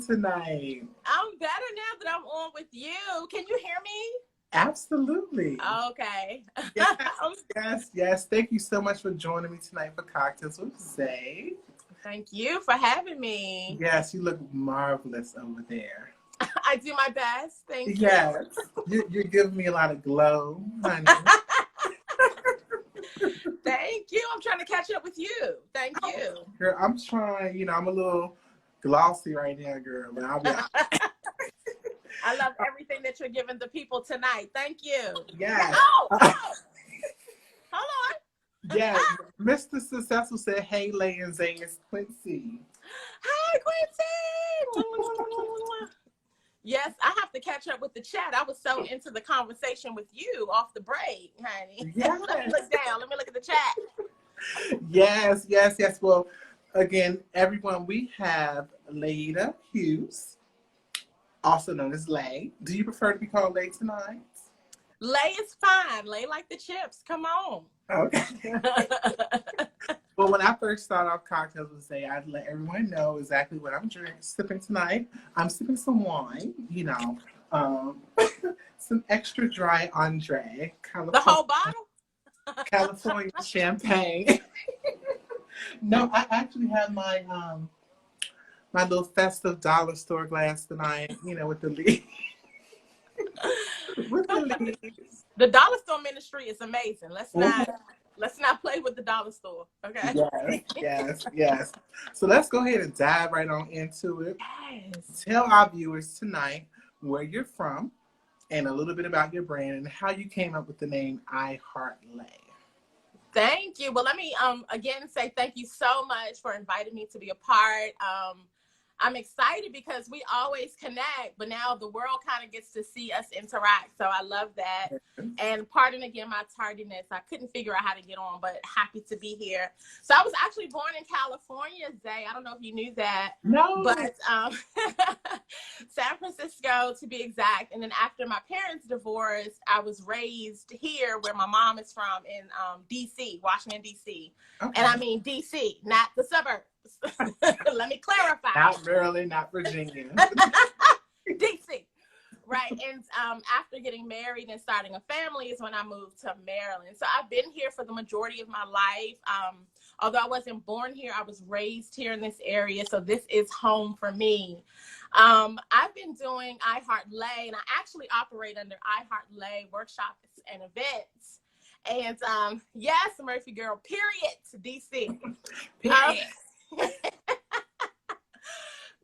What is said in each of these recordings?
tonight? I'm better now that I'm on with you. Can you hear me? Absolutely. Okay. Yes. Thank you so much for joining me tonight for Cocktailz with Zaye. Thank you for having me. Yes, you look marvelous over there. I do my best. Thank you. Yes, you're giving me a lot of glow, honey. Thank you. I'm trying to catch up with you. Thank you. Girl, I'm trying. I'm a little glossy right now, girl, but I'll be honest. I love everything that you're giving the people tonight. Thank you. Yes. Oh, hold on. Yeah, Mr. Successful said, "Hey, Lay and Zayes, Quincy." Hi, Quincy. Yes, I have to catch up with the chat. I was so into the conversation with you off the break, honey. Yes. Let me look down. Let me look at the chat. Yes. Well, again, everyone, we have Leandra Hughes, also known as Lay. Do you prefer to be called Lay tonight? Lay is fine. Lay like the chips. Come on. Okay. Well, when I first started off Cocktailz with Zaye, I'd let everyone know exactly what I'm sipping tonight. I'm sipping some wine, some extra dry Andre. The whole bottle? California champagne. No, I actually have my my little festive dollar store glass tonight, with the leaves. With the leaves. The dollar store ministry is amazing. Let's not play with the dollar store, okay? Yes. So let's go ahead and dive right on into it. Yes. Tell our viewers tonight where you're from and a little bit about your brand and how you came up with the name iHeartLay. Thank you. Well, let me again say thank you so much for inviting me to be a part. I'm excited because we always connect, but now the world kind of gets to see us interact. So I love that. And pardon again my tardiness. I couldn't figure out how to get on, but happy to be here. So I was actually born in California, Zaye. I don't know if you knew that. No. But San Francisco, to be exact. And then after my parents divorced, I was raised here where my mom is from in D.C., Washington, D.C. Okay. And I mean D.C., not the suburbs. Let me clarify. Not Maryland, not Virginia. DC. Right. And after getting married and starting a family is when I moved to Maryland. So I've been here for the majority of my life. Although I wasn't born here, I was raised here in this area. So this is home for me. I've been doing iHeartLay, and I actually operate under iHeartLay workshops and events. And yes, Murphy girl, period, DC. Period.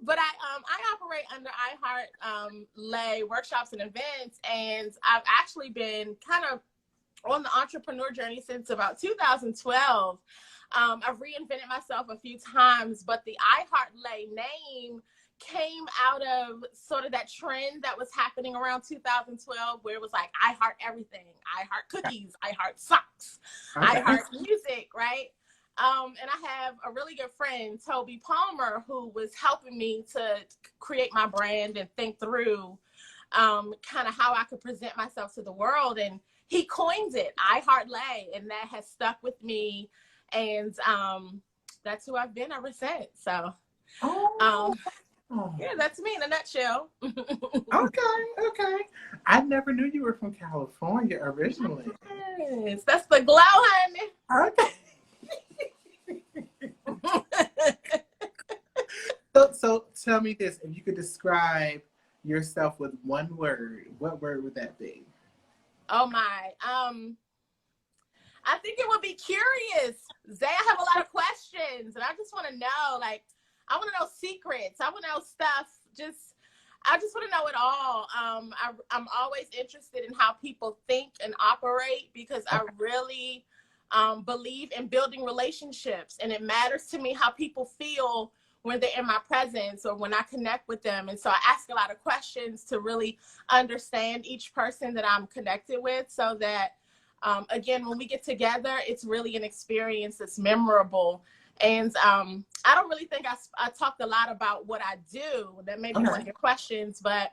But I operate under iHeartLay workshops and events, and I've actually been kind of on the entrepreneur journey since about 2012. I've reinvented myself a few times, but the iHeartLay name came out of sort of that trend that was happening around 2012 where it was like, I heart everything. I heart cookies. I heart socks. Okay. I heart music, right? And I have a really good friend, Toby Palmer, who was helping me to create my brand and think through kind of how I could present myself to the world. And he coined it, iHeartLay, and that has stuck with me. And that's who I've been ever since. So, yeah, that's me in a nutshell. Okay. I never knew you were from California originally. Yes, that's the glow, honey. Okay. So tell me this, if you could describe yourself with one word, what word would that be? Oh my, I think it would be curious. Zaye, I have a lot of questions and I just want to know, like, I want to know secrets. I want to know stuff. I just want to know it all. I'm always interested in how people think and operate because I really believe in building relationships, and it matters to me how people feel when they're in my presence or when I connect with them. And so I ask a lot of questions to really understand each person that I'm connected with so that, again, when we get together, it's really an experience that's memorable. And I don't really think I talked a lot about what I do. That may be one of your questions, but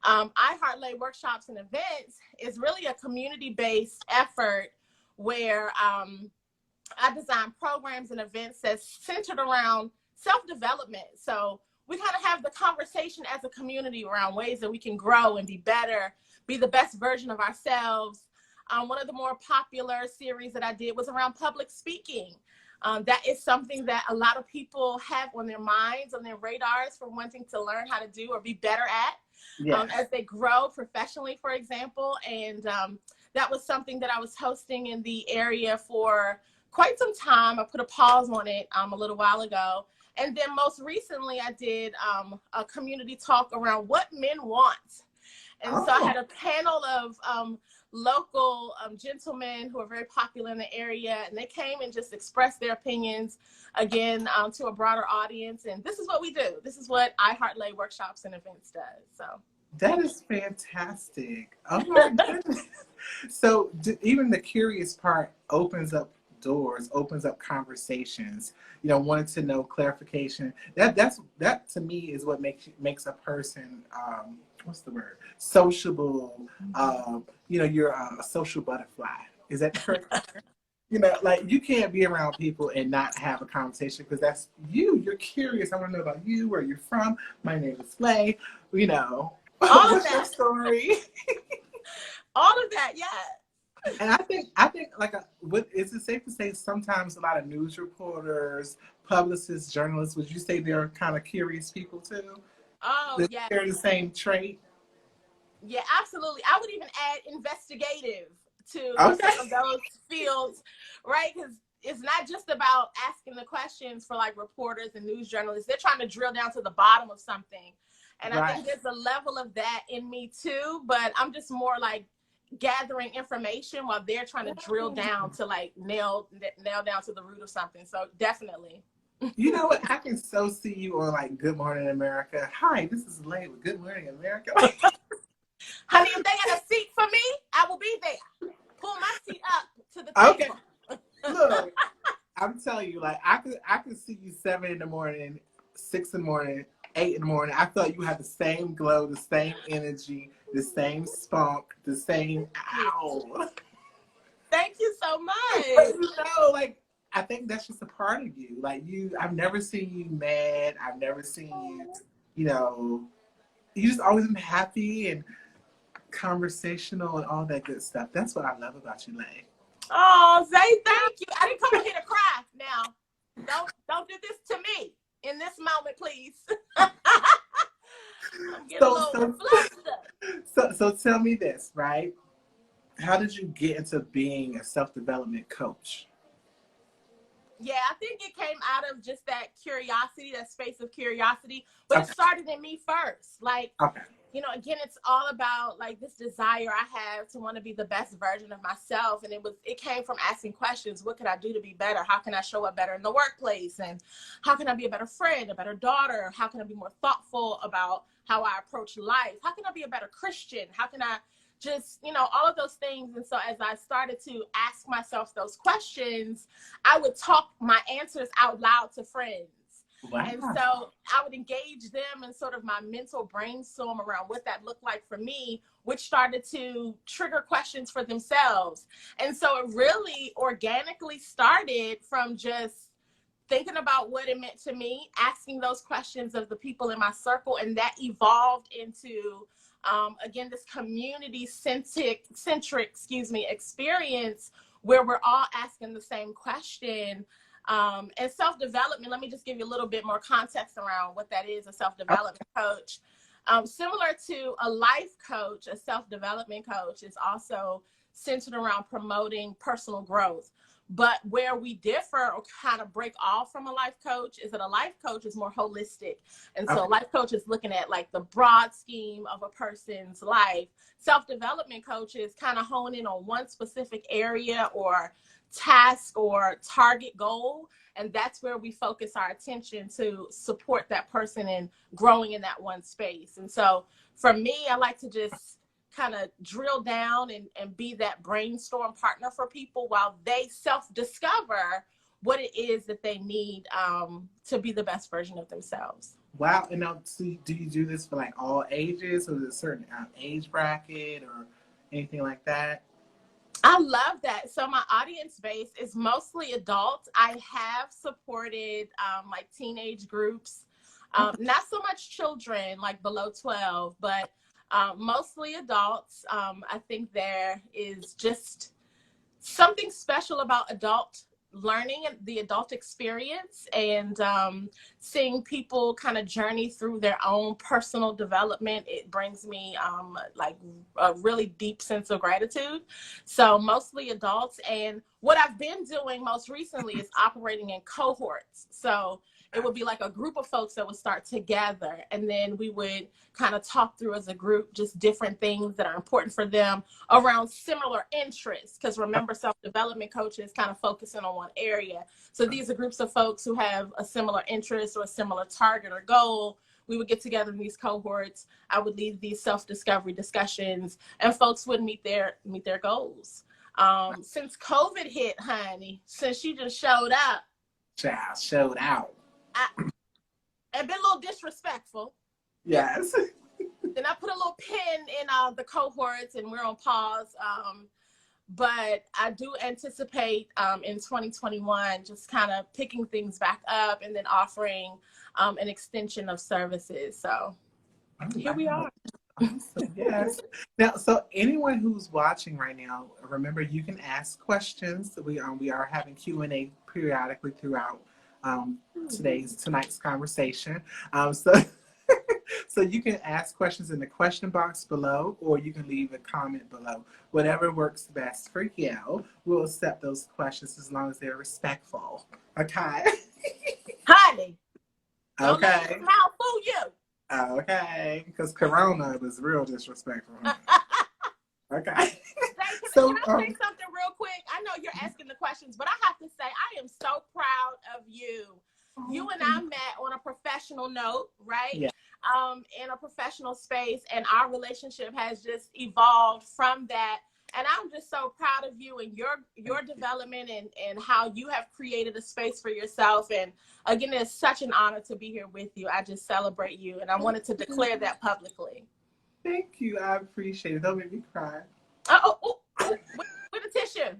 iHeartLay workshops and events is really a community-based effort where I design programs and events that's centered around self-development. So we kind of have the conversation as a community around ways that we can grow and be better, be the best version of ourselves. One of the more popular series that I did was around public speaking. That is something that a lot of people have on their minds, on their radars for wanting to learn how to do or be better at. Yes. As they grow professionally, for example. And that was something that I was hosting in the area for quite some time. I put a pause on it a little while ago. And then most recently, I did a community talk around what men want. And so I had a panel of local gentlemen who are very popular in the area, and they came and just expressed their opinions, again, to a broader audience. And this is what we do. This is what iHeartLay Workshops and Events does. So that is fantastic. Oh my goodness. So even the curious part opens up doors, opens up conversations, you know, wanting to know clarification. That to me is what makes a person, what's the word? Sociable. You know, you're a social butterfly. Is that correct? You know, like you can't be around people and not have a conversation because that's you. You're curious. I want to know about you, where you're from. My name is Slay. You know, all of that story. All of that, yeah. And I think like, is it safe to say sometimes a lot of news reporters, publicists, journalists, would you say they're kind of curious people too? Oh, yeah. They're the same trait? Yeah, absolutely. I would even add investigative to some of those fields, right? Because it's not just about asking the questions for like reporters and news journalists. They're trying to drill down to the bottom of something. And I think there's a level of that in me too, but I'm just more like gathering information while they're trying to drill down to like nail down to the root of something. So definitely. You know what? I can so see you on like Good Morning America. Hi, this is Lay with Good Morning America. Honey, if they got a seat for me, I will be there. Pull my seat up to the table. Look, I'm telling you, like I could see you 7 in the morning, 6 in the morning, 8 in the morning. I thought you had the same glow, the same energy, the same spunk, the same ow. Thank you so much. But, you know, like I think that's just a part of you. Like I've never seen you mad. I've never seen you, you know, you just always been happy and conversational and all that good stuff. That's what I love about you, Lay. Oh, Zay, thank you. I didn't come here to cry. Now, don't do this to me in this moment, please. I'm getting a little flustered. So tell me this, right? How did you get into being a self-development coach? Yeah, I think it came out of just that curiosity, that space of curiosity. But it started in me first. Like, you know, again, it's all about like this desire I have to want to be the best version of myself. And it came from asking questions. What can I do to be better? How can I show up better in the workplace? And how can I be a better friend, a better daughter? How can I be more thoughtful about how I approach life? How can I be a better Christian? How can I just, you know, all of those things. And so as I started to ask myself those questions, I would talk my answers out loud to friends. Wow. And so I would engage them in sort of my mental brainstorm around what that looked like for me, which started to trigger questions for themselves. And so it really organically started from just thinking about what it meant to me, asking those questions of the people in my circle, and that evolved into again, this community-centric experience where we're all asking the same question. And self-development, let me just give you a little bit more context around what that is, a self-development coach. Similar to a life coach, a self-development coach is also centered around promoting personal growth. But where we differ or kind of break off from a life coach is that a life coach is more holistic. And so a life coach is looking at like the broad scheme of a person's life. Self-development coaches kind of hone in on one specific area or task or target goal. And that's where we focus our attention to support that person in growing in that one space. And so for me, I like to just kind of drill down and be that brainstorm partner for people while they self-discover what it is that they need to be the best version of themselves. Wow. And now, do you do this for like all ages, or is it a certain age bracket or anything like that? I love that. So my audience base is mostly adults. I have supported like teenage groups Not so much children, like below 12, but mostly adults. I think there is just something special about adult learning and the adult experience, and seeing people kind of journey through their own personal development. It brings me like a really deep sense of gratitude. So mostly adults. And what I've been doing most recently is operating in cohorts. So it would be like a group of folks that would start together, and then we would kind of talk through as a group just different things that are important for them around similar interests. Because remember, self-development coaches kind of focusing on one area. So these are groups of folks who have a similar interest or a similar target or goal. We would get together in these cohorts. I would lead these self-discovery discussions, and folks would meet their goals. Since COVID hit, honey, since you just showed up, Child showed out. I've been a little disrespectful. Yes. Then I put a little pin in the cohorts, and we're on pause. But I do anticipate in 2021 just kind of picking things back up and then offering an extension of services. So here we are. Awesome. Yes. Now, so anyone who's watching right now, remember you can ask questions. We are having Q&A periodically throughout tonight's conversation. So you can ask questions in the question box below, or you can leave a comment below. Whatever works best for you. We'll accept those questions as long as they're respectful. Okay. Honey. Don't Okay. let your mouth fool you. Okay. Because Corona was real disrespectful. Okay. So, can I say something real quick? I know you're asking the questions, but I have to say I am so proud of you. You and I met on a professional note, right? Yeah. In a professional space, and our relationship has just evolved from that. And I'm just so proud of you and your development and how you have created a space for yourself. And again, it's such an honor to be here with you. I just celebrate you, and I wanted to declare that publicly. Thank you. I appreciate it. Don't make me cry. With a tissue.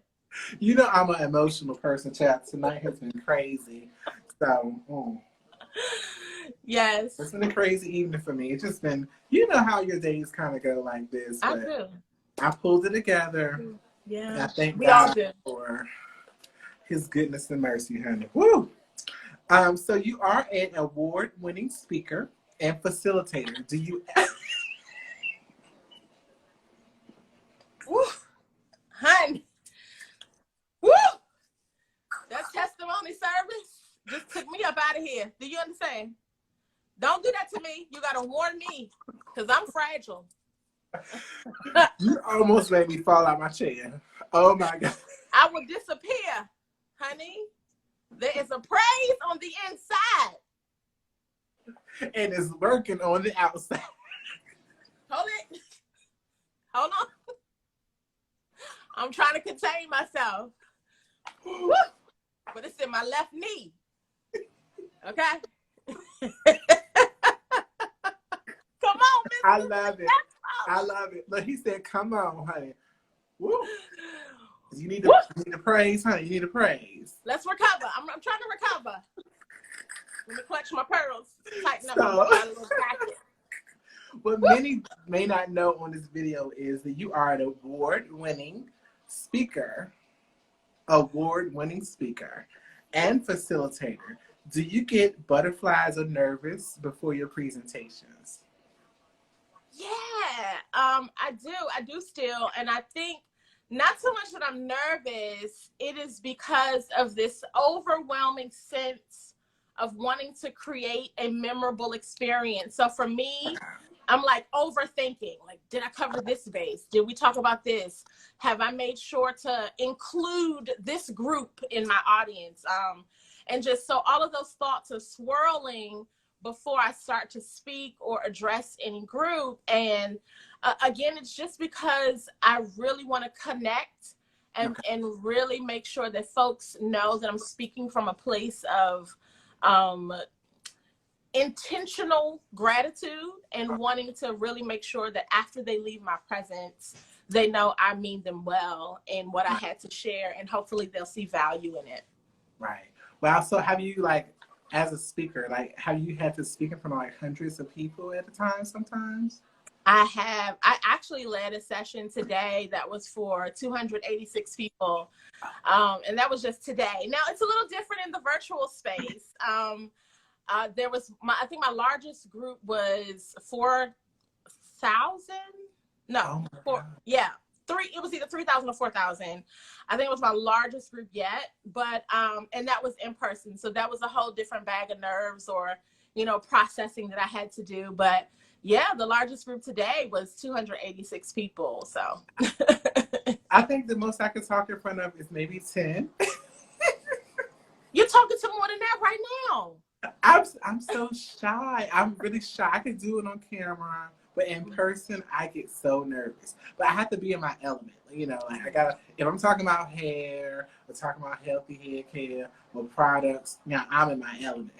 You know I'm an emotional person, chat. Tonight has been crazy. So, Yes. it's been a crazy evening for me. It's just been, you know how your days kind of go like this. I do. I pulled it together. Yeah. And I thank We God all do. for his goodness and mercy, honey. Woo! So you are an award-winning speaker and facilitator. Do you... Woo! Honey. Woo! That testimony service just took me up out of here. Do you understand? Don't do that to me. You got to warn me, because I'm fragile. You almost made me fall out my chair. Oh, my God. I will disappear, honey. There is a praise on the inside. And it's working on the outside. Hold it. Hold on. I'm trying to contain myself. Woo! But it's in my left knee. Okay? Come on, Miss. I love it. I love it. Look, he said, come on, honey. Woo. You need to praise, honey. You need to praise. Let's recover. I'm trying to recover. Let me clutch my pearls. Tighten up my little packet. What many may not know on this video is that you are an award-winning speaker and facilitator. Do you get butterflies or nervous before your presentations? Yeah, I do still. And I think not so much that I'm nervous, it is because of this overwhelming sense of wanting to create a memorable experience. So for me, I'm like overthinking, like, did I cover this base? Did we talk about this? Have I made sure to include this group in my audience? And just so all of those thoughts are swirling before I start to speak or address any group. And again, it's just because I really want to connect and really make sure that folks know that I'm speaking from a place of intentional gratitude and wanting to really make sure that after they leave my presence, they know I mean them well in what I had to share, and hopefully they'll see value in it. Right. Well, so have you as a speaker, like, have you had to speak in front of like hundreds of people at a time sometimes? I actually led a session today that was for 286 people. And that was just today. Now it's a little different in the virtual space. There was I think my largest group was 4,000. No, yeah, it was either 3,000 or 4,000. I think it was my largest group yet, but and that was in person. So that was a whole different bag of nerves or, processing that I had to do. But yeah, the largest group today was 286 people. So I think the most I could talk in front of is maybe 10. You're talking to more than that right now. I'm so shy. I'm really shy. I could do it on camera, but in person, I get so nervous. But I have to be in my element. Like if I'm talking about hair, or talking about healthy hair care or products, I'm in my element.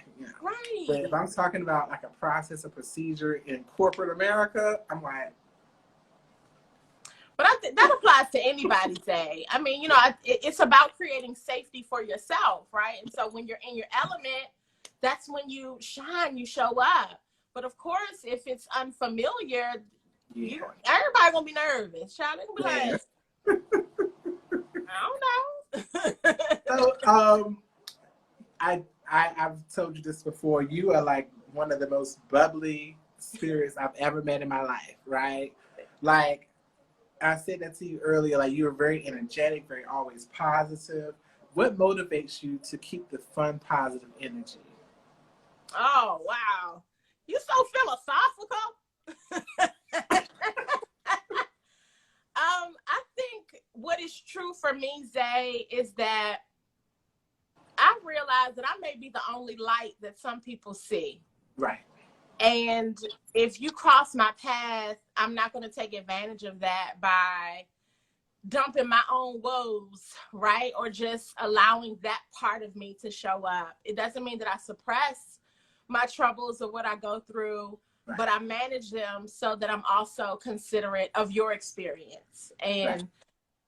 Right. But if I'm talking about like a process, a procedure in corporate America, I'm like. But I think that applies to anybody, Zay. I mean, it's about creating safety for yourself, right? And so when you're in your element, that's when you shine, you show up. But of course, if it's unfamiliar, everybody gonna be nervous. Child, they gonna be like, I don't know. So, I've told you this before. You are like one of the most bubbly spirits I've ever met in my life, right? Like I said that to you earlier. Like you're very energetic, very always positive. What motivates you to keep the fun, positive energy? Oh wow, you so philosophical. I think what is true for me, Zay, is that I realize that I may be the only light that some people see. Right. And if you cross my path, I'm not going to take advantage of that by dumping my own woes, right? Or just allowing that part of me to show up. It doesn't mean that I suppress my troubles or what I go through, right, but I manage them so that I'm also considerate of your experience. And right,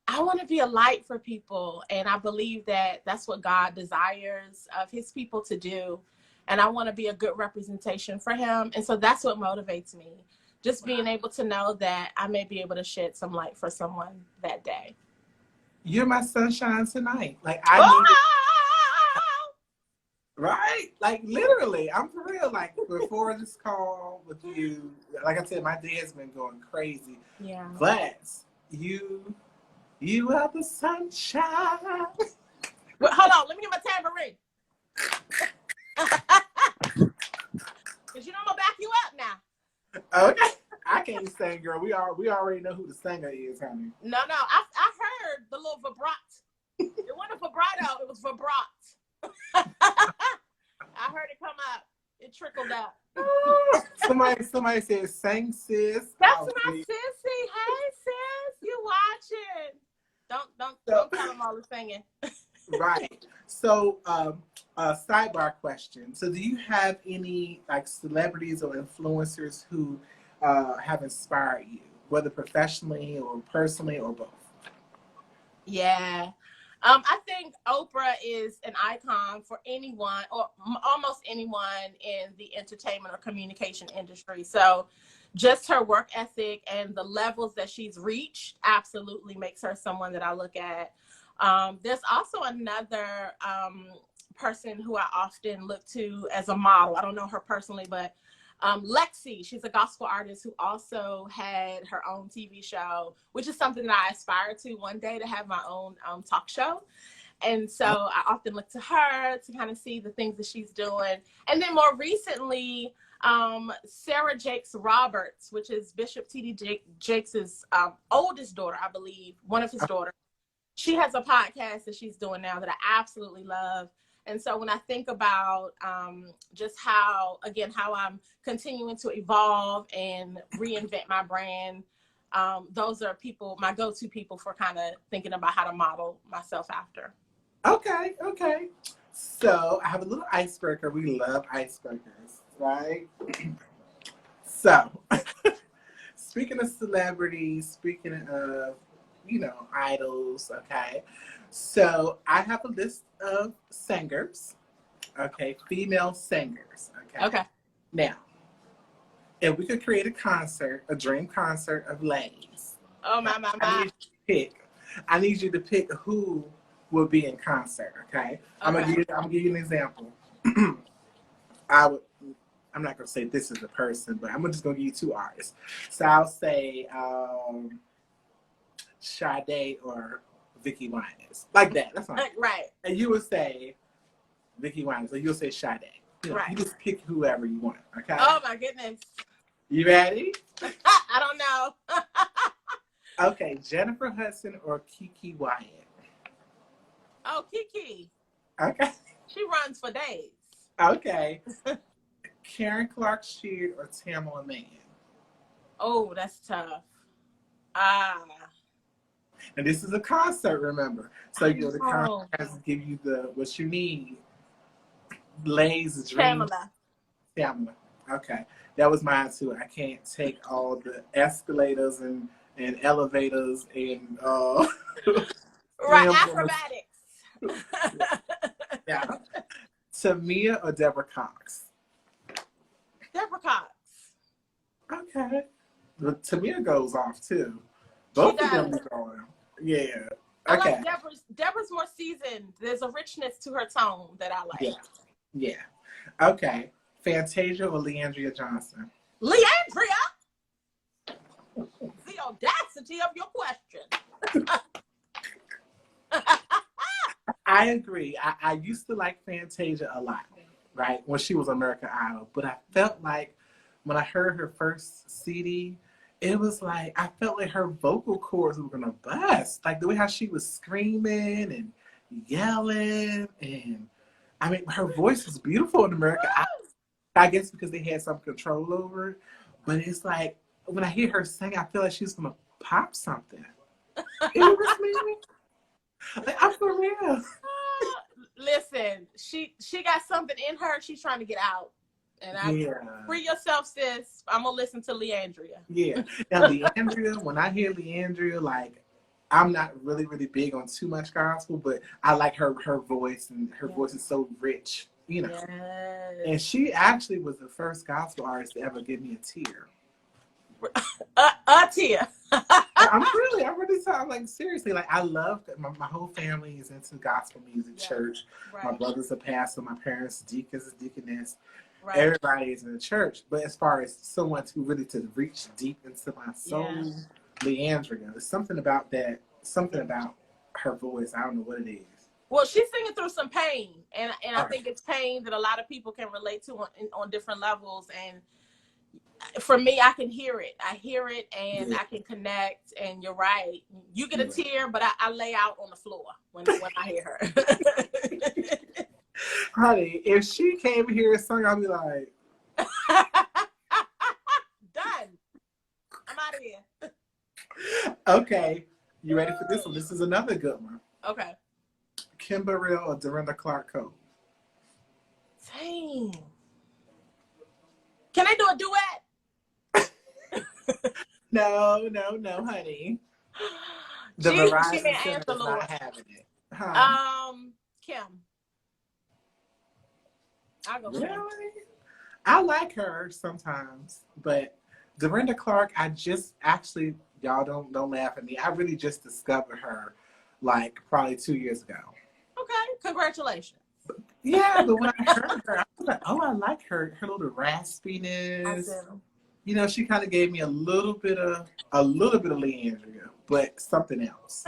I want to be a light for people. And I believe that that's what God desires of his people to do. And I want to be a good representation for him. And so that's what motivates me. Just being able to know that I may be able to shed some light for someone that day. You're my sunshine tonight. Like right? Like literally, I'm for real. Like before this call with you, like I said, my day has been going crazy. Yeah. But you are the sunshine. Well, hold on, let me get my tambourine. Cause I'm gonna back you up now. Okay. I can't sing, girl. We already know who the singer is, honey. No, I heard the little vibrato. It wasn't vibrato, it was vibrato. I heard it come up. It trickled up. Somebody said, "Sing, sis." That's my sissy. Hey, sis, you watching? Don't tell them all the singing. Right. So, sidebar question. So, do you have any like celebrities or influencers who have inspired you, whether professionally or personally or both? Yeah. I think Oprah is an icon for anyone or almost anyone in the entertainment or communication industry. So just her work ethic and the levels that she's reached absolutely makes her someone that I look at. There's also another person who I often look to as a model. I don't know her personally, but Lexi, she's a gospel artist who also had her own TV show, which is something that I aspire to one day, to have my own talk show. And so I often look to her to kind of see the things that she's doing. And then more recently, Sarah Jakes Roberts, which is Bishop T.D. Jakes' oldest daughter, I believe, one of his daughters. She has a podcast that she's doing now that I absolutely love. And so when I think about just how I'm continuing to evolve and reinvent my brand, those are people, my go-to people for kind of thinking about how to model myself after. Okay. So I have a little icebreaker. We love icebreakers, right? So speaking of celebrities, speaking of, idols, okay? So I have a list of singers, Okay, female singers. Okay. Okay. Now, if we could create a concert, a dream concert of ladies, Oh my. I need you to pick who will be in concert. Okay. I'm gonna give you an example. I'm not gonna say this is a person, but I'm just gonna give you two artists. So I'll say Sade or Vicky Winans, like that. That's fine. Right. And you would say Vicky Winans, or you'll say Sade. Right. You just pick whoever you want. Okay. Oh my goodness. You ready? I don't know. Okay, Jennifer Hudson or Kiki Wyatt? Oh, Kiki. Okay. She runs for days. Okay. Karen Clark Sheard or Tamala Mann? Oh, that's tough. And this is a concert, remember. So the Oh. concert has to give you what you need. Lay's dream. Tamala. Okay. That was mine too. I can't take all the escalators and elevators and right, acrobatics. Yeah. Tamia or Deborah Cox? Deborah Cox. Okay. But Tamia goes off too. Both of them are going. Yeah. I Okay. like Deborah's more seasoned. There's a richness to her tone that I like. Yeah. Okay. Fantasia or Leandra Johnson? Leandra? The audacity of your question. I agree. I used to like Fantasia a lot, right? When she was American Idol. But I felt like when I heard her first CD, it was like, I felt like her vocal cords were going to bust. Like the way how she was screaming and yelling. And I mean, her voice was beautiful in American Idol. I guess because they had some control over it. But it's like, when I hear her sing, I feel like she's going to pop something. You know what I mean? Like, I'm for real. Listen, she got something in her. She's trying to get out. And free yourself, sis. I'm going to listen to Leandria. Yeah. Now, Leandria, when I hear Leandria, like, I'm not really, really big on too much gospel, but I like her voice, and her voice is so rich, you know. Yes. And she actually was the first gospel artist to ever give me a tear. A tear. I'm really sorry. Like, seriously, like, I love my whole family is into gospel music, church. Right. My brother's a pastor, my parents deacons, deaconess. Right. Everybody is in the church. But as far as someone to really to reach deep into my soul, Leandra, there's something about that, something about her voice. I don't know what it is. Well, she's singing through some pain, and I think it's pain that a lot of people can relate to on different levels. And for me, I can hear it. I hear it, and I can connect. And you're right. You get a tear, but I lay out on the floor when I hear her. Honey, if she came here and sung, I'd be like, done. I'm out of here. Okay, you ready for this one? This is another good one. Okay. Kim Burrell or Dorinda Clark Cole? Dang. Can I do a duet? No, honey. The Verizon Center is not having it. Huh? Kim. I'll go. Really? I like her sometimes, but Dorinda Clark, I just actually, y'all don't laugh at me. I really just discovered her like probably 2 years ago. Okay, congratulations. Yeah, but when I heard her, I was like, oh, I like her little raspiness. You know, she kind of gave me a little bit of Leandria, but something else.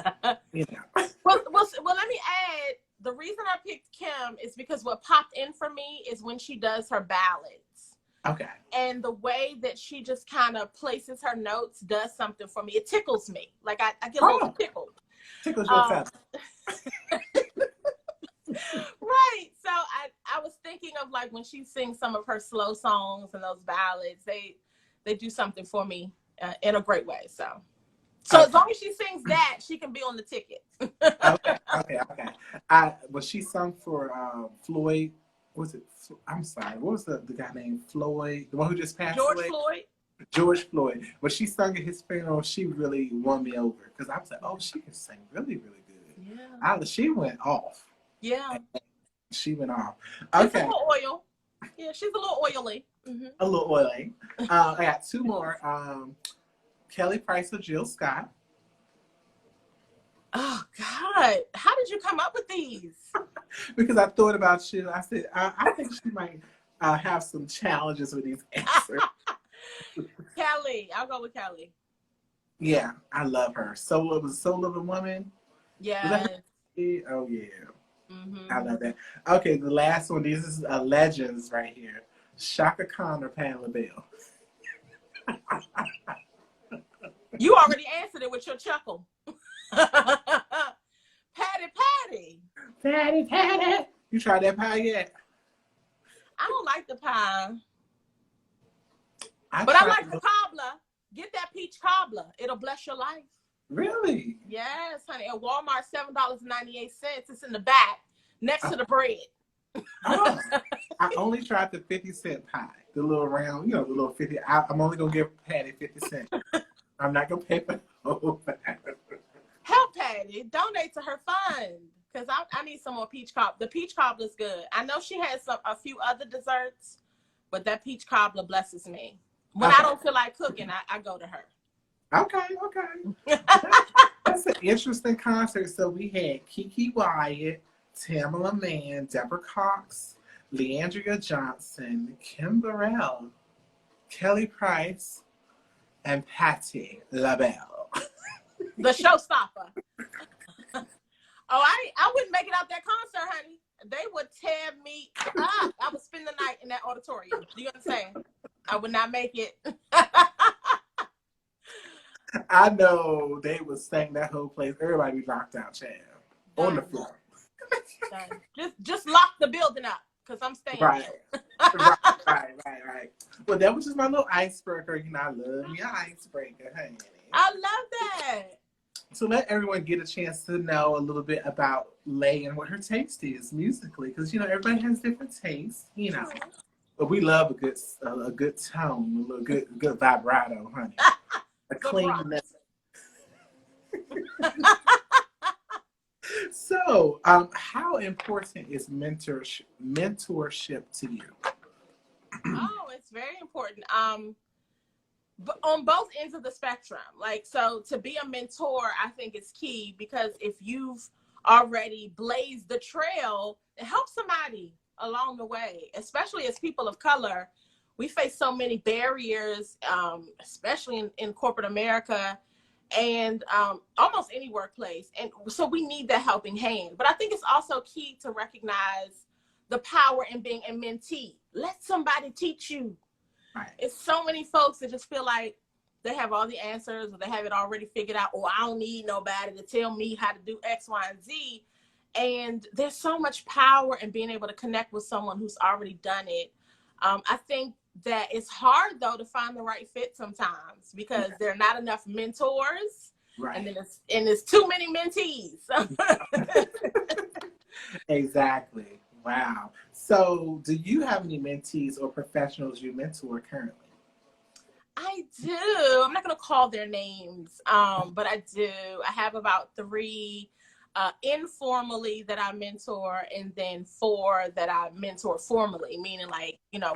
You know. Well, let me add. The reason I picked Kim is because what popped in for me is when she does her ballads. Okay. And the way that she just kind of places her notes does something for me. It tickles me. Like I get a little tickled. Tickles your feathers. Right. So I was thinking of like when she sings some of her slow songs and those ballads, they do something for me in a great way. So as long as she sings that, she can be on the ticket. Okay. Well, she sung for Floyd. Was it? I'm sorry. What was the guy named Floyd? The one who just passed away? George Floyd. When she sung at his funeral, she really won me over because I was like, oh, she can sing really, really good. Yeah. She went off. Yeah. She went off. It's a Okay. little oil. Yeah, she's a little oily. Mm-hmm. A little oily. I got two more. Kelly Price or Jill Scott. Oh God, how did you come up with these? Because I thought about you. I said, I think she might have some challenges with these answers. Kelly, I'll go with Kelly. Yeah, I love her. Soul of a Woman. Yes. Oh yeah. Mm-hmm. I love that. Okay, the last one. This is legends right here. Shaka Khan or Patti LaBelle. You already answered it with your chuckle. Patty. Patty. You tried that pie yet? I don't like the pie. I like the cobbler. Get that peach cobbler. It'll bless your life. Really? Yes, honey. At Walmart, $7.98. It's in the back next to the bread. Oh, I only tried the 50-cent pie. The little round, the little 50. I'm only going to give Patty 50 cents. I'm not going to pay for the whole pie. Help Patty. Donate to her fund. Because I need some more peach cobbler. The peach cobbler's good. I know she has a few other desserts, but that peach cobbler blesses me. When I don't feel like cooking, I go to her. Okay. That's an interesting concert. So we had Kiki Wyatt, Tamala Mann, Deborah Cox, Leandra Johnson, Kim Burrell, Kelly Price, and Patti LaBelle. The showstopper. Oh, I wouldn't make it out that concert, honey. They would tear me up. I would spend the night in that auditorium. Do you understand? I would not make it. I know they would sing that whole place. Everybody be knocked out, Chad, on the floor. Just lock the building up, because I'm staying. Right. Right. Well, that was just my little icebreaker. I love your icebreaker, honey. I love that. So let everyone get a chance to know a little bit about Lay and what her taste is musically, because everybody has different tastes, But we love a good tone, a little good vibrato, honey. A cleanness. So, how important is mentorship to you? Oh, it's very important. But on both ends of the spectrum, so to be a mentor, I think is key, because if you've already blazed the trail, it helps somebody along the way, especially as people of color. We face so many barriers, especially in corporate America and almost any workplace. And so we need that helping hand. But I think it's also key to recognize the power in being a mentee. Let somebody teach you. Right. It's so many folks that just feel like they have all the answers, or they have it already figured out, or I don't need nobody to tell me how to do X, Y, and Z. And there's so much power in being able to connect with someone who's already done it. I think that it's hard, though, to find the right fit sometimes, because there are not enough mentors, right? And there's too many mentees. Exactly. Wow. So, do you have any mentees or professionals you mentor currently? I do. I'm not going to call their names, but I do. I have about 3 informally that I mentor, and then 4 that I mentor formally, meaning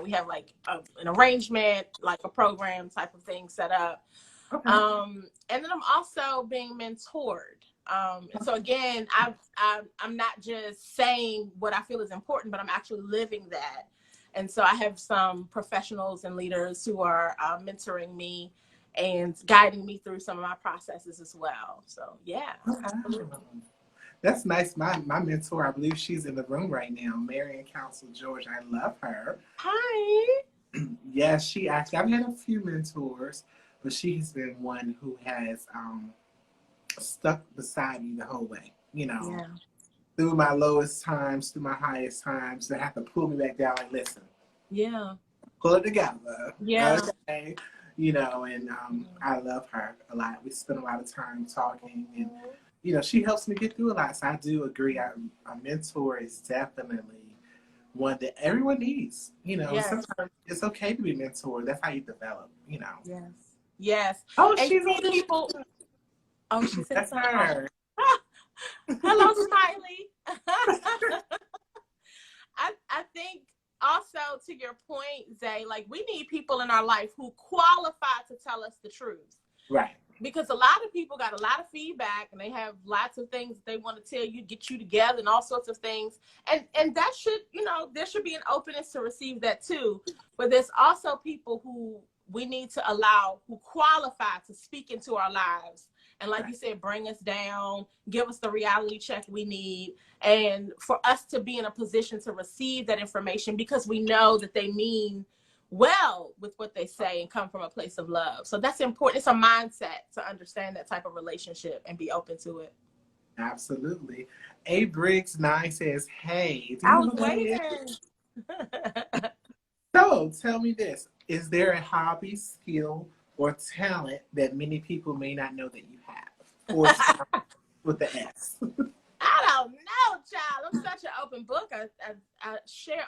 we have an arrangement, a program type of thing set up. Okay. And then I'm also being mentored. And so again, I'm not just saying what I feel is important, but I'm actually living that. And so I have some professionals and leaders who are mentoring me and guiding me through some of my processes as well. So yeah. Okay. That's nice. My mentor, I believe she's in the room right now, Marion Council George. I love her. Hi. Yes, I've had a few mentors, but she's been one who has stuck beside me the whole way, Yeah. Through my lowest times, through my highest times. They have to pull me back down, listen. Yeah. Pull it together. Yeah. Okay. And I love her a lot. We spend a lot of time talking, and she helps me get through a lot. So I do agree. A mentor is definitely one that everyone needs. Yes. Sometimes it's okay to be mentored. That's how you develop. Yes. Yes. Oh, and she's on people. Oh, she said that's her. Hello, Smiley. I think also to your point, Zay, like we need people in our life who qualify to tell us the truth. Right. Because a lot of people got a lot of feedback and they have lots of things they want to tell you, get you together and all sorts of things. And that should, you know, there should be an openness to receive that too. But there's also people who we need to allow, who qualify to speak into our lives. And like you said, bring us down, give us the reality check we need. And for us to be in a position to receive that information because we know that they mean well with what they say and come from a place of love. So that's important. It's a mindset to understand that type of relationship and be open to it. Absolutely. A Briggs 9 says, hey, do I you was know waiting. So tell me this. Is there a hobby, skill, or talent that many people may not know that you have? Or with the S. I don't know, child. I'm such an open book. I share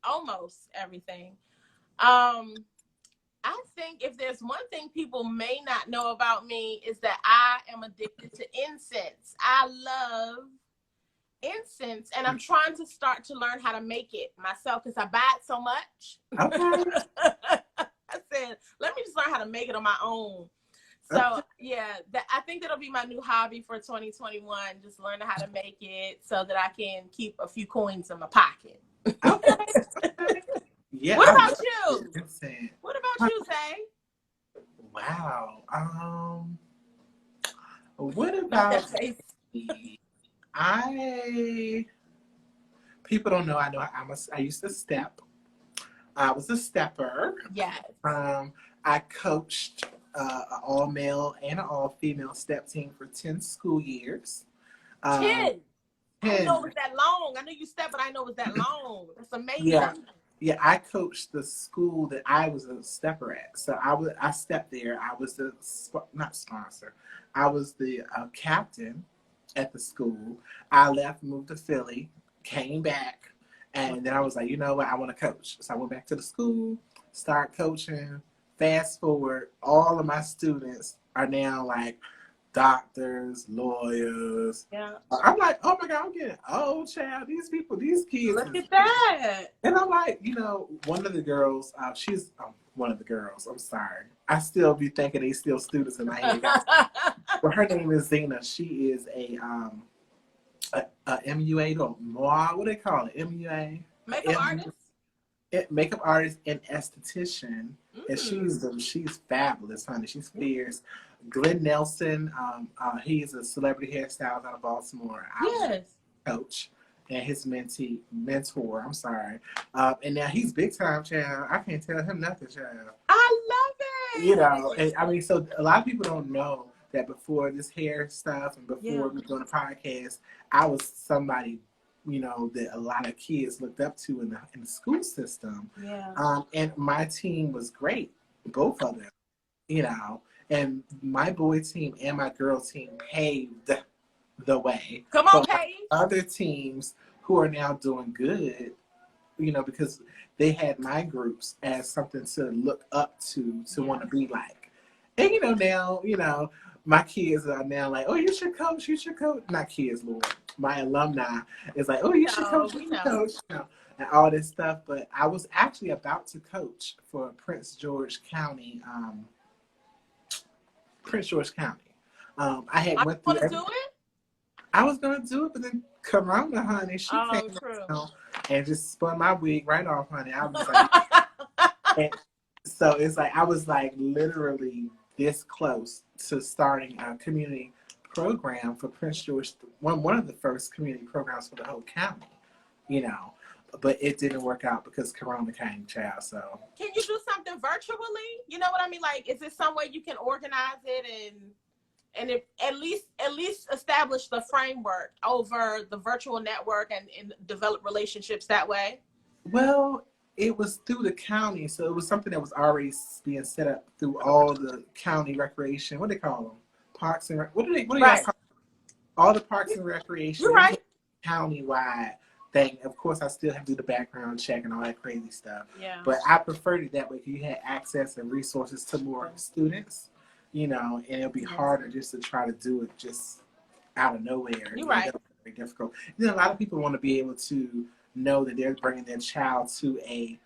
almost everything. I think if there's one thing people may not know about me is that I am addicted to incense. I love incense, and I'm trying to start to learn how to make it myself because I buy it so much. Okay. I said, let me just learn how to make it on my own. So yeah, I think that'll be my new hobby for 2021. Just learning how to make it so that I can keep a few coins in my pocket. Okay. Yeah. What about you? What about you, Zay? Wow. What about me? People don't know. I used to step. I was a stepper. Yes. I coached an all-male and an all-female step team for 10 school years. 10? 10. I didn't know it was that long. I knew you stepped, but I didn't know it was that long. That's amazing. Yeah, I coached the school that I was a stepper at. So I stepped there. I was the, not sponsor. I was the captain at the school. I left, moved to Philly, came back, and then I was like, you know what, I want to coach. So I went back to the school, started coaching. Fast forward, all of my students are now like doctors, lawyers. Yeah. I'm like, oh my God, I'm getting old, child. These kids. Look at that. And I'm like, one of the girls, she's one of the girls. I'm sorry. I still be thinking they still students in my head. But her name is Zena. She is a MUA or MOA. What do they call it? MUA? Makeup artist? Makeup artist and esthetician. And she's fabulous, honey. She's fierce. Glenn Nelson, he's a celebrity hairstylist out of Baltimore. Yes. Coach and his mentor. I'm sorry. And now he's big time, child. I can't tell him nothing, child. I love it. And I mean, so a lot of people don't know that before this hair stuff and before we doing a podcast, I was somebody, that a lot of kids looked up to in the school system. Yeah. And my team was great, both of them, and my boy team and my girl team paved the way. Come on, Paige. Other teams who are now doing good, because they had my groups as something to look up to want to be like. And, now, my kids are now like, oh, you should coach. Not kids, Lord. My alumni is like, oh, you should coach. And all this stuff. But I was actually about to coach for Prince George County. I had went through. Do it? I was gonna do it, but then Corona, honey, she came around and just spun my wig right off, honey. I was like, and so it's like I was like literally this close to starting a community program for Prince George, one of the first community programs for the whole county, but it didn't work out because Corona came, child. So can you do something virtually? You know what I mean? Like, is there some way you can organize it and if at least establish the framework over the virtual network and develop relationships that way? Well, it was through the county, so it was something that was already being set up through all the county recreation. What do they call them? Parks and what do you guys call them? All the parks and recreation. You're right. Countywide thing. Of course, I still have to do the background check and all that crazy stuff. Yeah. But I preferred it that way. You had access and resources to more students, and it'll be harder just to try to do it just out of nowhere. You're right. Very difficult. Then a lot of people want to be able to know that they're bringing their child to a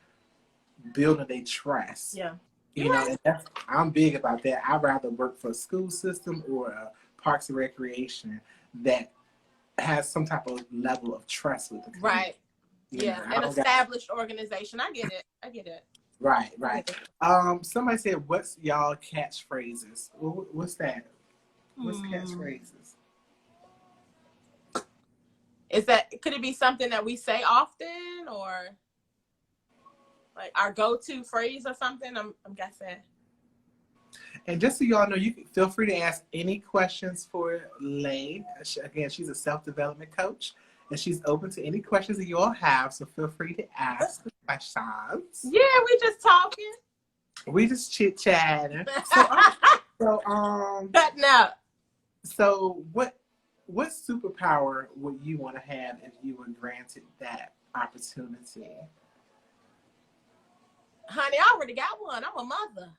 building they trust. Yeah. You know, and I'm big about that. I'd rather work for a school system or a Parks and Recreation that has some type of level of trust with the community. Right. Yeah, an established organization. I get it. Right. Somebody said, "What's y'all catchphrases?" What's that? What's catchphrases? Could it be something that we say often, or like our go-to phrase or something? I'm guessing. And just so y'all know, you can feel free to ask any questions for Lay. Again, she's a self-development coach, and she's open to any questions that you all have. So feel free to ask questions. Yeah, we just talking. We just chit-chatting. Cutting up. So what superpower would you want to have if you were granted that opportunity? Honey, I already got one. I'm a mother.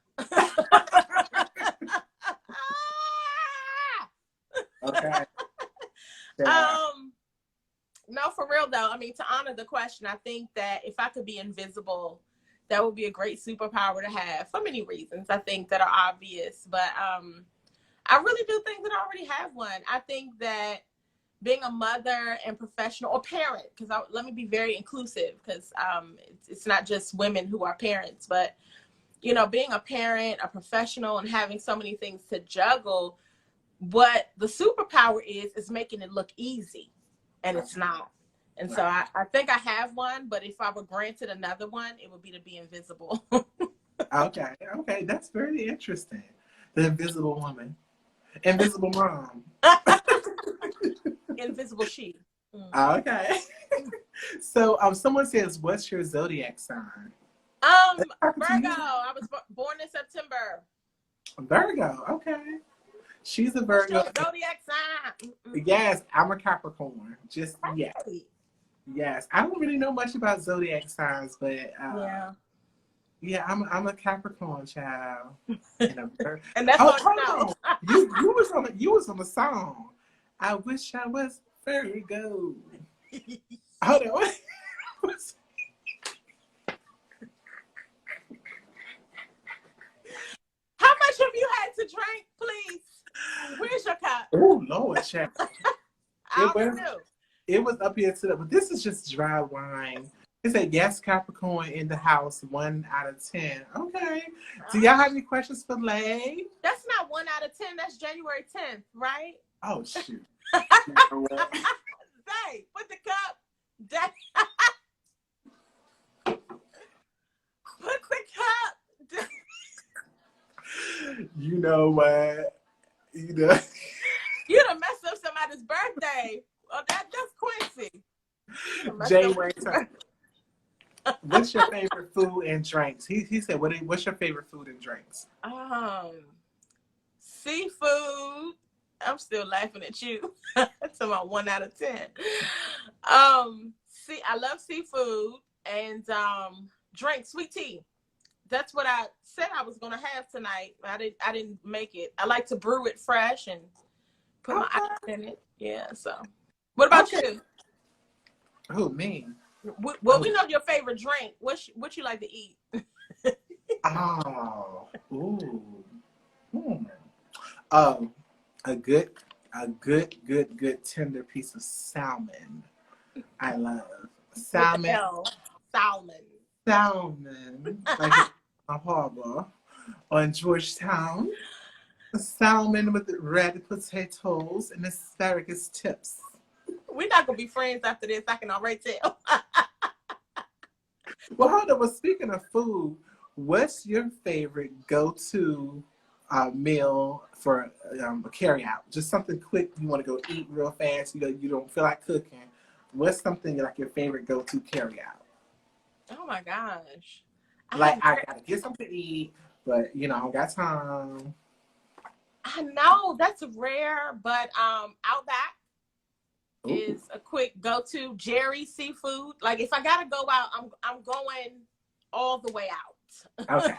Okay. No, for real though. I mean, to honor the question, I think that if I could be invisible, that would be a great superpower to have for many reasons. I think that are obvious, but I really do think that I already have one. I think that being a mother and professional or parent, because let me be very inclusive, because it's not just women who are parents, but you know, being a parent, a professional, and having so many things to juggle, what the superpower is making it look easy, and it's not. And so I think I have one, but if I were granted another one, it would be to be invisible. Okay, that's very interesting. The invisible woman, invisible mom. Invisible she. Okay. So someone says, "What's your zodiac sign?" Virgo. I was born in September. Virgo. Okay. She's a Virgo. What's your zodiac sign? Yes, I'm a Capricorn. Just right. Yes. I don't really know much about zodiac signs, but yeah, I'm a Capricorn child. And that's all you know. You was on the song. I wish I was Virgo. Hold on. How much have you had to drink, please? Where's your cup? Oh Lord, child. I It was up here to but this is just dry wine. It said, "Yes, Capricorn in the house, 1 out of 10. Okay. Do y'all have any questions for Lay? That's not 1 out of 10. That's January 10th, right? Oh, shoot. Zay, put the cup down. Put the cup down. You know what? You know. You done messed up somebody's birthday. Oh, that's Quincy. January 10th. What's your favorite food and drinks? He said, what's your favorite food and drinks? Seafood. I'm still laughing at you. That's about 1 out of 10. I love seafood and drink sweet tea. That's what I said I was gonna have tonight. I didn't make it. I like to brew it fresh and put my ice in it. Yeah. So, what about you? Who, me? Well, we know your favorite drink. What you like to eat? A good tender piece of salmon. I love salmon. Salmon, like a harbor on Georgetown. Salmon with red potatoes and asparagus tips. We're not gonna be friends after this. I can already tell. Well, hold on. Well, speaking of food, what's your favorite go-to meal for a carry-out? Just something quick you want to go eat real fast. You don't feel like cooking. What's something like your favorite go-to carry-out? Oh my gosh! I gotta get something to eat, but I don't got time. I know that's rare, but Outback is a quick go-to. Jerry seafood. Like if I gotta go out, I'm going all the way out. Okay.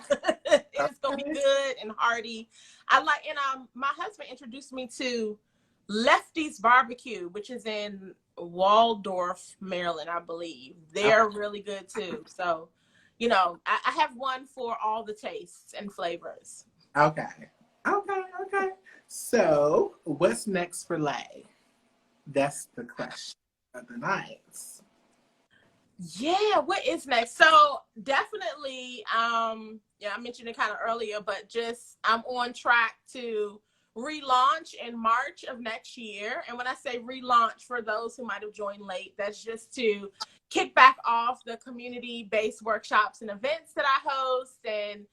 It's gonna be good and hearty. I like, and my husband introduced me to Lefty's Barbecue, which is in Waldorf, Maryland, I believe. They're really good too. So, you know, I have one for all the tastes and flavors. Okay. So, what's next for Lay? That's the question of the night. Yeah, what is next? So definitely, yeah, I mentioned it kind of earlier, but just I'm on track to relaunch in March of next year. And when I say relaunch, for those who might have joined late, that's just to kick back off the community-based workshops and events that I host, and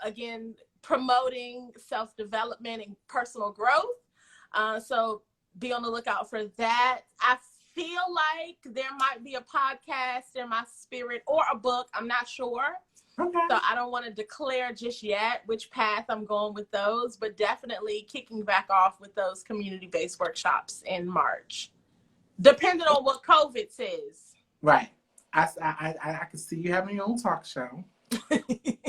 again, promoting self-development and personal growth. So be on the lookout for that. I feel like there might be a podcast in my spirit or a book. I'm not sure. Okay. So I don't want to declare just yet which path I'm going with those, but definitely kicking back off with those community-based workshops in March, depending on what COVID says. Right. I can see you having your own talk show.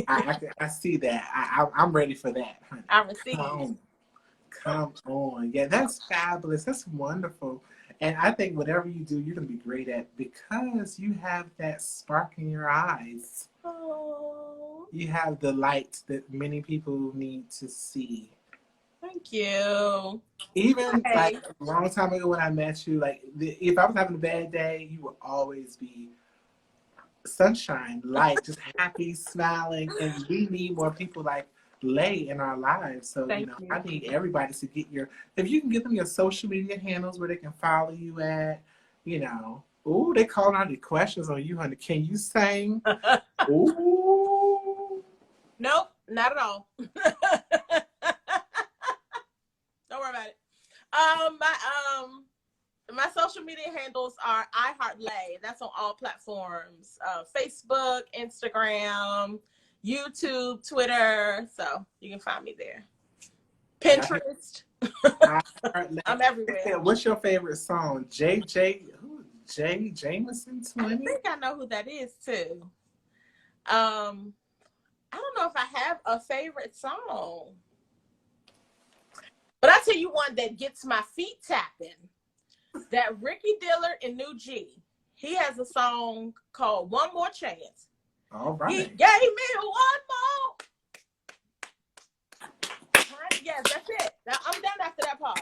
I see that. I'm ready for that, honey. I receive. Come on. Yeah, that's fabulous. That's wonderful. And I think whatever you do, you're going to be great at, because you have that spark in your eyes. Oh, You have the light that many people need to see. thank you. Even like a long time ago when I met you, like if I was having a bad day, you would always be sunshine, light, just happy, smiling. And we need more people like Lay in our lives. So, Thank you. I need everybody to get if you can give them your social media handles where they can follow you at, Ooh, they calling out the questions on you, honey. Can you sing? Ooh. Nope, not at all. Don't worry about it. My social media handles are iHeartLay. That's on all platforms: Facebook, Instagram, YouTube, Twitter. So you can find me there. Pinterest. I'm everywhere. What's your favorite song? Jay Jameson 20? I think I know who that is too. I don't know if I have a favorite song, but I tell you one that gets my feet tapping. That Ricky Dillard and New G. He has a song called "One More Chance." All right. He gave me one more. Yes, that's it. Now, I'm done after that part.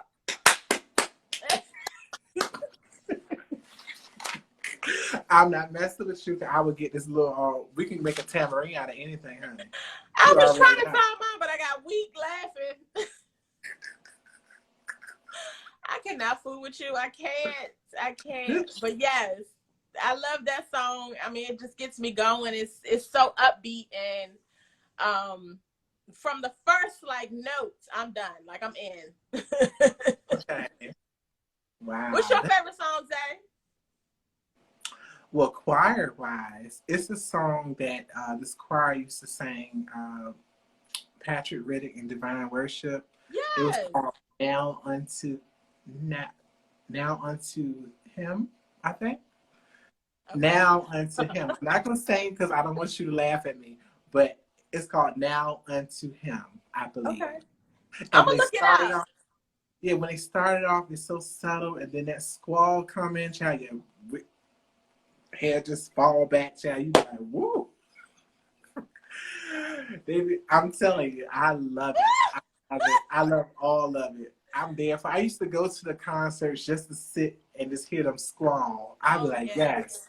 I'm not messing with you. I would get this little. We can make a tambourine out of anything, honey. I was trying to find mine, but I got weak laughing. I cannot fool with you. I can't. But yes, I love that song. I mean, it just gets me going. It's so upbeat, and from the first notes, I'm done. Like, I'm in. Okay. Wow. What's your favorite song, Zay? Well, choir-wise, it's a song that this choir used to sing, Patrick Riddick in Divine Worship. Yes. It was called Now Unto Him, I think. Okay. Now Unto Him. I'm not going to sing because I don't want you to laugh at me, but it's called Now Unto Him, I believe. Okay. I'm going to look it up. Yeah, when they started off, it's so subtle, and then that squall come in, child, your hair just fall back, child. You be like, woo. Baby, I'm telling you, I love it. I love all of it. I'm there for. I used to go to the concerts just to sit and just hear them squall. I'd be like, yes,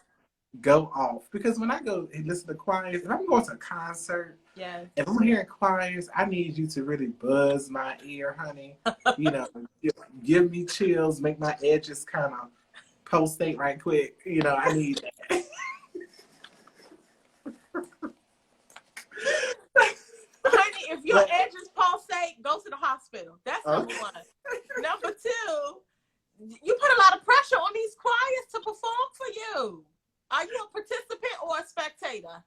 go off. Because when I go and listen to choirs, if I'm going to a concert, if I'm hearing choirs, I need you to really buzz my ear, honey. Give me chills, make my edges kind of pulsate right quick. I need that. Honey, if your edges pulsate, go to the hospital. That's number one. Number two, you put a lot of pressure on these choirs to perform for you. Are you a participant or a spectator?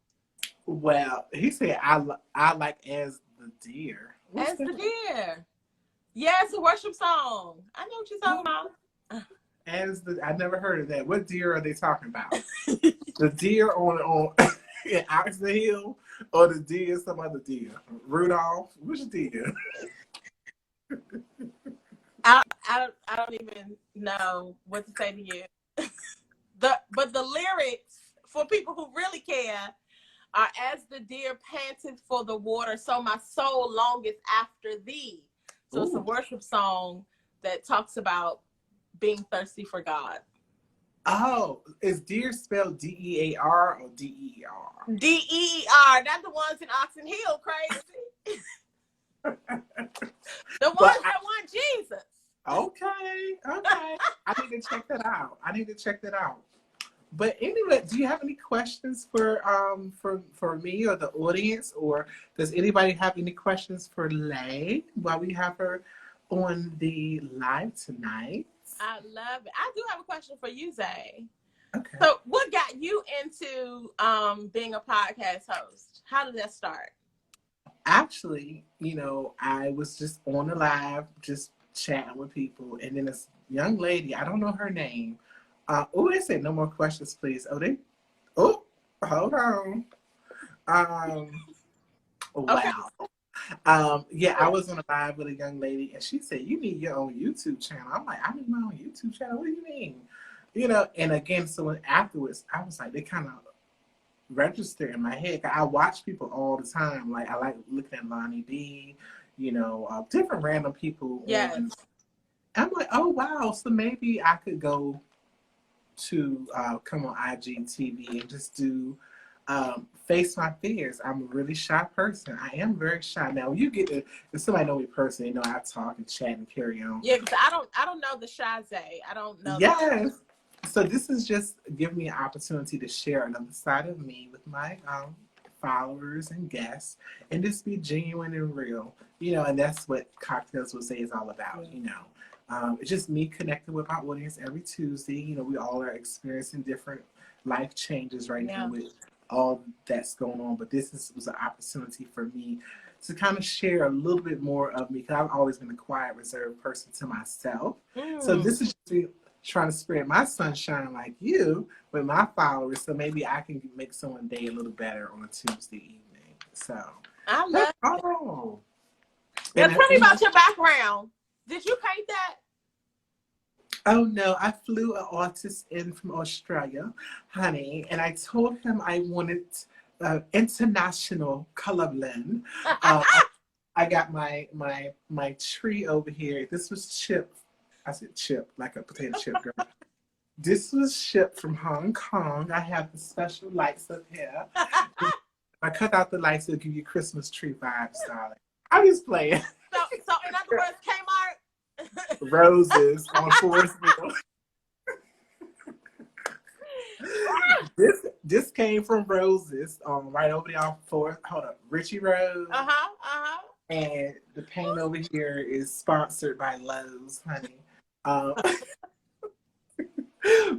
Well, he said, I like As the Deer. As the Deer. Yeah, it's a worship song. I know what you're talking about. I never heard of that. What deer are they talking about? The deer on in Oxon Hill, or the deer some other deer? Rudolph? Which deer? I I don't even know what to say to you. But the lyrics for people who really care are, as the deer panteth for the water, so my soul longeth after thee. So it's a worship song that talks about being thirsty for God. Oh, is deer spelled D-E-A-R or D-E-R? D-E-R, not the ones in Oxon Hill, crazy. The ones that want Jesus. Okay. I need to check that out. But anyway, do you have any questions for me or the audience, or does anybody have any questions for Lay while we have her on the live tonight? I love it. I do have a question for you, Zay. Okay. So what got you into being a podcast host? How did that start? Actually, I was just on the live, just chatting with people, and then this young lady, I don't know her name. They said no more questions, please. Hold on. Wow. Okay. I was on a live with a young lady, and she said, "You need your own YouTube channel." I'm like, "I need my own YouTube channel. What do you mean?" And again, so afterwards, I was like, they kind of register in my head. I watch people all the time. Like, I like looking at Lonnie D, different random people. Yes. I'm like, oh wow, so maybe I could go to come on IGTV and just do face my fears. I'm a really shy person. I am very shy. Now, you get to, if somebody know me personally, I talk and chat and carry on. Yeah, because I don't know the shy Zay. I don't know. Yes. So this is just giving me an opportunity to share another side of me with my followers and guests, and just be genuine and real. And that's what Cocktailz With Zaye is all about. It's just me connecting with my audience every Tuesday. We all are experiencing different life changes right now with all that's going on. But this was an opportunity for me to kind of share a little bit more of me, because I've always been a quiet, reserved person to myself. So this is just me trying to spread my sunshine like you with my followers, so maybe I can make someone's day a little better on a Tuesday evening. So I love it. Now, tell me about your background. Did you paint that? Oh no, I flew an artist in from Australia, honey, and I told him I wanted international color blend. I got my tree over here. This was Chip. I said chip, like a potato chip, girl. This was shipped from Hong Kong. I have the special lights up here. I cut out the lights to give you Christmas tree vibes, darling. I'm just playing. So in other words, Kmart? Roses on Forestville. This came from Roses, right over there on Richie Road. And the paint over here is sponsored by Lowe's, honey.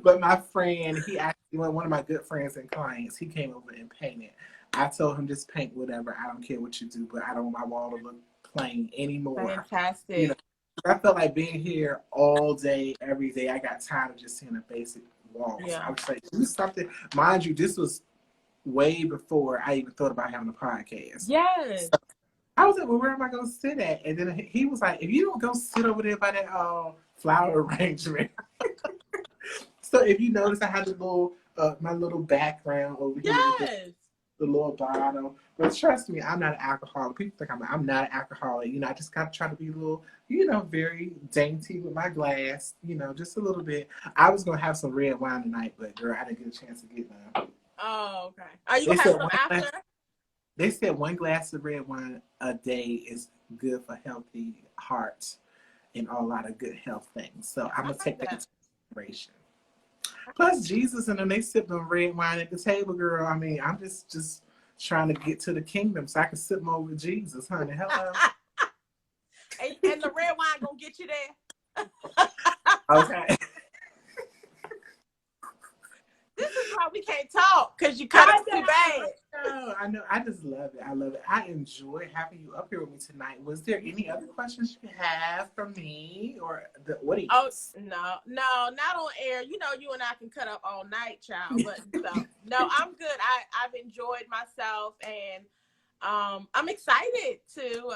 But my friend, he actually, one of my good friends and clients, he came over and painted. I told him, just paint whatever. I don't care what you do, but I don't want my wall to look plain anymore. Fantastic. I felt like being here all day, every day. I got tired of just seeing a basic wall. Yeah. So I was like, do something. Mind you, this was way before I even thought about having a podcast. Yes. So I was like, well, where am I going to sit at? And then he was like, if you don't go sit over there by that flower arrangement. So if you notice, I had the my little background over here. Yes. The little bottle. But trust me, I'm not an alcoholic. People think I'm not an alcoholic. I just got to try to be a little, very dainty with my glass, just a little bit. I was going to have some red wine tonight, but girl, I didn't get a chance to get none. Oh, okay. Are you going to have some after? They said one glass of red wine a day is good for healthy heart and a lot of good health things. So I'm going to take that into consideration. Plus, Jesus and them, they sipped on red wine at the table, girl. I mean, I'm just trying to get to the kingdom so I can sip more with Jesus, honey. Hello. and the red wine going to get you there? Okay. This is why we can't talk, because you cut us too bad. I know. I just love it. I love it. I enjoy having you up here with me tonight. Was there any other questions you have for me or the audience? Oh, no, not on air. You and I can cut up all night, child. But no, I'm good. I've enjoyed myself, and I'm excited to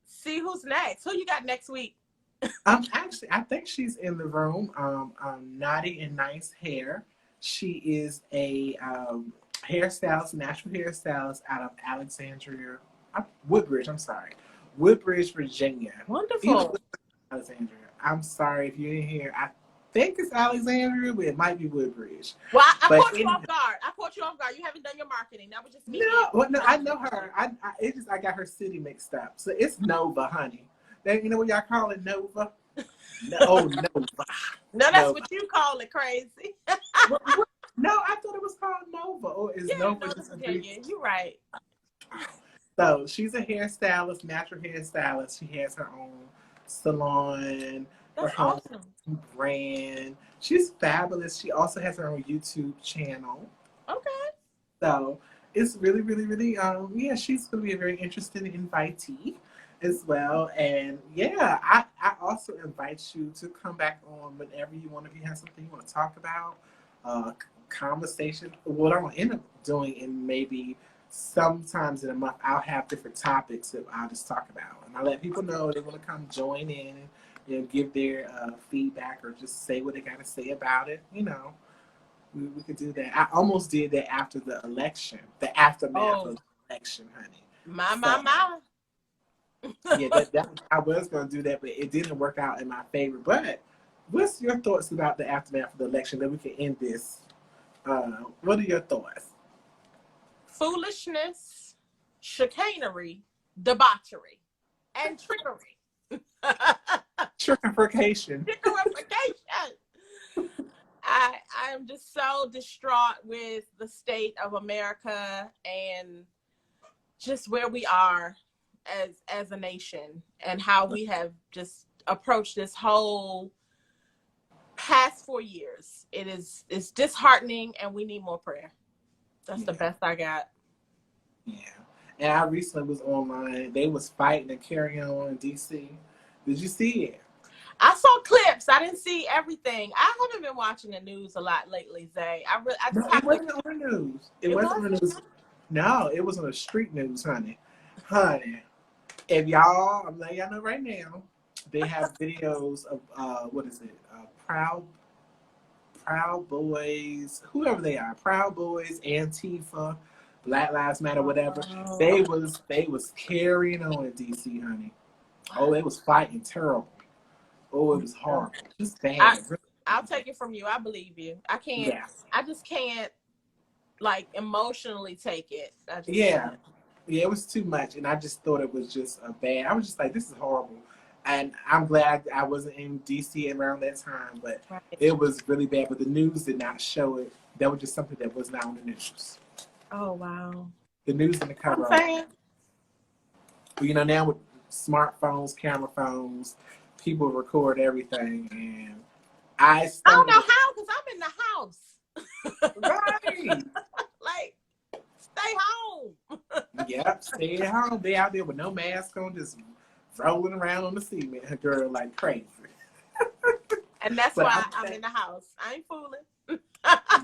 see who's next. Who you got next week? Actually, I think she's in the room. Naughty and Nice Hair. She is a hairstylist, natural hairstylist out of Alexandria, Woodbridge. I'm sorry, Woodbridge, Virginia. Wonderful. Alexandria. I'm sorry if you didn't hear. I think it's Alexandria, but it might be Woodbridge. Well, I But caught you off guard. I caught you off guard. You haven't done your marketing. That was just me. No, well, no, I know her. I got her city mixed up. So it's Nova, honey. Then you know what y'all call it, Nova? No, Nova. No, that's what you call it, crazy. No, I thought it was called Nova. Or is Nova just a big... You're right. So she's a hairstylist, natural hairstylist. She has her own salon, That's her own awesome. brand. She's fabulous. She also has her own YouTube channel. Okay. So it's really, really, really, yeah, she's going to be a very interesting invitee as well. And yeah, I also invite you to come back on whenever you want. If you have something you want to talk about, conversation. What I'm going to end up doing in maybe sometimes in a month, I'll have different topics that I'll just talk about. And I'll let people know they want to come join in and, you know, give their feedback or just say what they got to say about it, you know. We could do that. I almost did that after the election, the aftermath of the election, honey. My. Yeah, I was going to do that, but it didn't work out in my favor. But what's your thoughts about the aftermath of the election that we can end this? What are your thoughts? Foolishness, chicanery, debauchery, and trickery. Trickerification. I am just so distraught with the state of America and just where we are as a nation and how we have just approached this whole past 4 years. It's disheartening and we need more prayer. That's the best I got. Yeah. And I recently was online. They was fighting and carrying on in DC. Did you see it? I saw clips. I didn't see everything. I haven't been watching the news a lot lately, Zay. It wasn't on the news. It wasn't on the news. No, it was on the street news, honey. Honey, if y'all, I'm letting y'all know right now, they have videos of what is it? Proud Boys, whoever they are, Proud Boys, Antifa, Black Lives Matter, whatever. Oh. They was carrying on in DC, honey. Oh, they was fighting terrible. Oh, it was horrible. Just bad. I'll take it from you. I believe you. I can't. Yeah. I just can't, like, emotionally take it. Yeah, it was too much, and I just thought it was just a bad. I was just like, this is horrible. And I'm glad I wasn't in DC around that time, but it was really bad. But the news did not show it. That was just something that was not on the news. Oh, wow. The news didn't cover it. You know, now with smartphones, camera phones, people record everything. And I don't know how, because I'm in the house. Right. Like, stay home. Yep, stay at home. They out there with no mask on, just rolling around on the cement, her girl, like crazy. And that's why I'm in the house. I ain't fooling.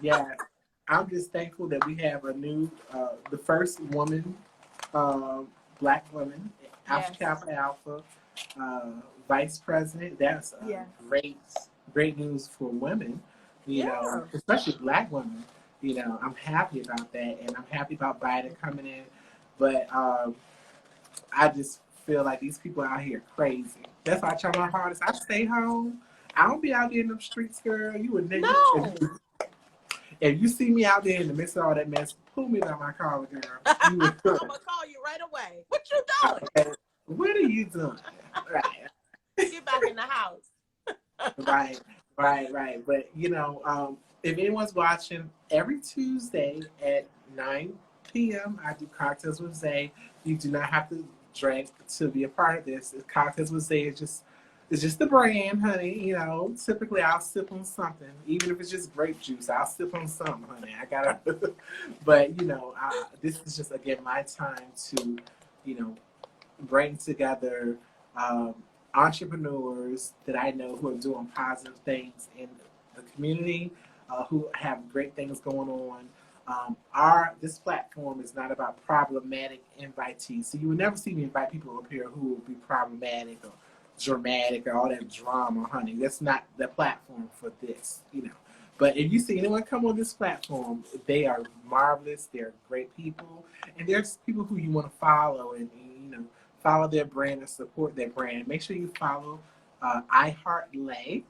Yeah, I'm just thankful that we have a new, the first woman, Black woman, Alpha Kappa Alpha, vice president. That's great news for women, you know, especially Black women. You know, I'm happy about that, and I'm happy about Biden coming in. But I just feel like these people out here crazy. That's why I try my hardest. I stay home. I don't be out there in them streets, girl. You would never. No. If you see me out there in the midst of all that mess, pull me down my collar, girl. I'm gonna call you right away. What you doing? Okay. What are you doing? Right. Get back in the house. Right. But you know, if anyone's watching, every Tuesday at 9 p.m. I do Cocktailz with Zaye. You do not have to drink to be a part of this. Cocktailz with Zaye is just the brand, honey. You know, typically I'll sip on something, even if it's just grape juice. I'll sip on something, honey. I gotta. But you know, this is just again my time to, you know, bring together entrepreneurs that I know who are doing positive things in the community, who have great things going on. This platform is not about problematic invitees. So you will never see me invite people up here who will be problematic or dramatic or all that drama, honey. That's not the platform for this, you know. But if you see anyone come on this platform, they are marvelous. They're great people, and there's people who you want to follow and you know follow their brand and support their brand. Make sure you follow iHeartLay.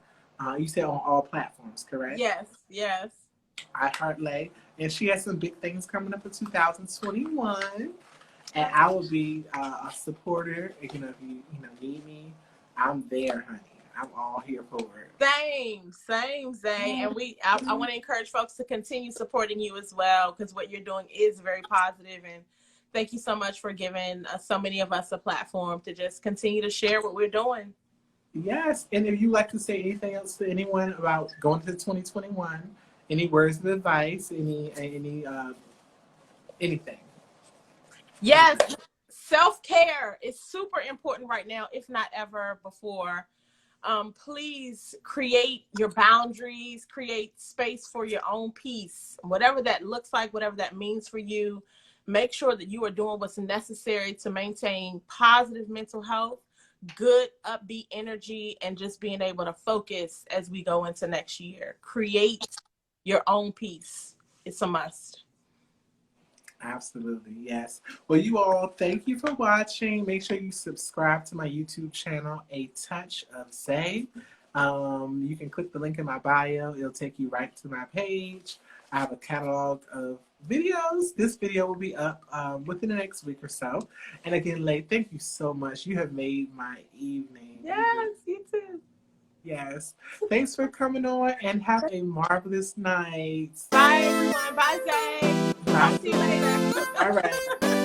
You said on all platforms, correct? Yes, yes. iHeartLay, and she has some big things coming up in 2021. And I will be a supporter. You know, if you need me, I'm there, honey. I'm all here for it. Same, Zay. And I want to encourage folks to continue supporting you as well, because what you're doing is very positive. And thank you so much for giving so many of us a platform to just continue to share what we're doing. Yes, and if you like to say anything else to anyone about going to 2021, any words of advice, anything. Yes, self-care is super important right now, if not ever before. Please create your boundaries, create space for your own peace, whatever that looks like, whatever that means for you. Make sure that you are doing what's necessary to maintain positive mental health, good upbeat energy, and just being able to focus as we go into next year. Create your own peace. It's a must. Absolutely, yes. Well, you all, thank you for watching. Make sure you subscribe to my YouTube channel, A Touch of Zaye. You can click the link in my bio. It'll take you right to my page. I have a catalog of videos. This video will be up within the next week or so. And again, Lay, thank you so much. You have made my evening. Yes, you too. Yes. Thanks for coming on, and have a marvelous night. Bye, everyone. Bye, Zay. Bye. Talk to you later. All right.